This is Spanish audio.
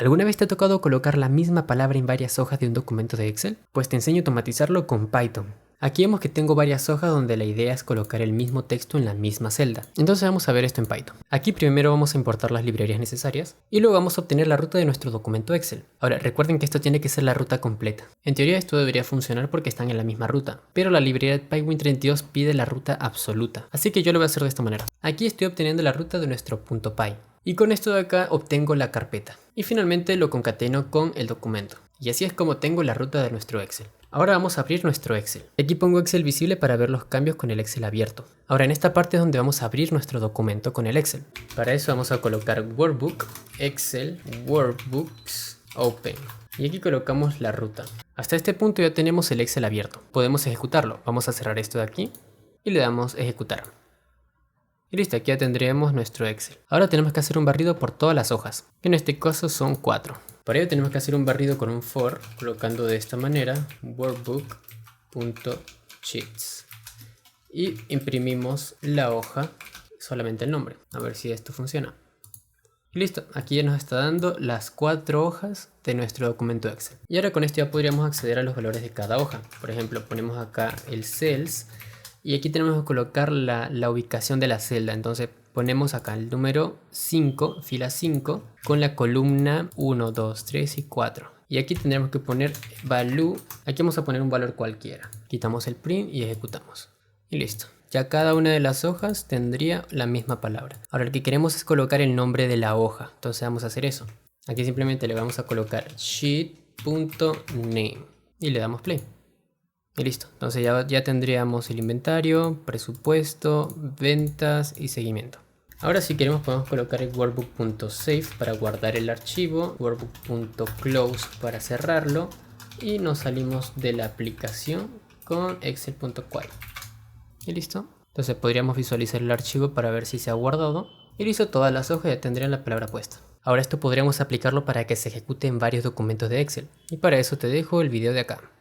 ¿Alguna vez te ha tocado colocar la misma palabra en varias hojas de un documento de Excel? Pues te enseño a automatizarlo con Python. Aquí vemos que tengo varias hojas donde la idea es colocar el mismo texto en la misma celda. Entonces vamos a ver esto en Python. Aquí primero vamos a importar las librerías necesarias y luego vamos a obtener la ruta de nuestro documento Excel. Ahora recuerden que esto tiene que ser la ruta completa. En teoría esto debería funcionar porque están en la misma ruta, pero la librería PyWin32 pide la ruta absoluta. Así que yo lo voy a hacer de esta manera. Aquí estoy obteniendo la ruta de nuestro .py. Y con esto de acá obtengo la carpeta. Y finalmente lo concateno con el documento. Y así es como tengo la ruta de nuestro Excel. Ahora vamos a abrir nuestro Excel. Aquí pongo Excel visible para ver los cambios con el Excel abierto. Ahora en esta parte es donde vamos a abrir nuestro documento con el Excel. Para eso vamos a colocar Workbook, Excel, Workbooks, Open. Y aquí colocamos la ruta. Hasta este punto ya tenemos el Excel abierto. Podemos ejecutarlo. Vamos a cerrar esto de aquí y le damos ejecutar. Y listo, aquí ya tendríamos nuestro Excel. Ahora tenemos que hacer un barrido por todas las hojas, que en este caso son 4. Para ello tenemos que hacer un barrido con un for, colocando de esta manera workbook.sheets. Y imprimimos la hoja, solamente el nombre. A ver si esto funciona. Y listo, aquí ya nos está dando las 4 hojas de nuestro documento Excel. Y ahora con esto ya podríamos acceder a los valores de cada hoja. Por ejemplo, ponemos acá el cells. Y aquí tenemos que colocar la ubicación de la celda. Entonces ponemos acá el número 5, fila 5, con la columna 1, 2, 3 y 4. Y aquí tendremos que poner value. Aquí vamos a poner un valor cualquiera. Quitamos el print y ejecutamos. Y listo. Ya cada una de las hojas tendría la misma palabra. Ahora lo que queremos es colocar el nombre de la hoja. Entonces vamos a hacer eso. Aquí simplemente le vamos a colocar sheet.name. Y le damos play. Y listo, entonces ya tendríamos el inventario, presupuesto, ventas y seguimiento. Ahora si queremos podemos colocar el workbook.save para guardar el archivo, workbook.close para cerrarlo y nos salimos de la aplicación con excel.query. Y listo, entonces podríamos visualizar el archivo para ver si se ha guardado. Y listo, todas las hojas ya tendrían la palabra puesta. Ahora esto podríamos aplicarlo para que se ejecute en varios documentos de Excel. Y para eso te dejo el video de acá.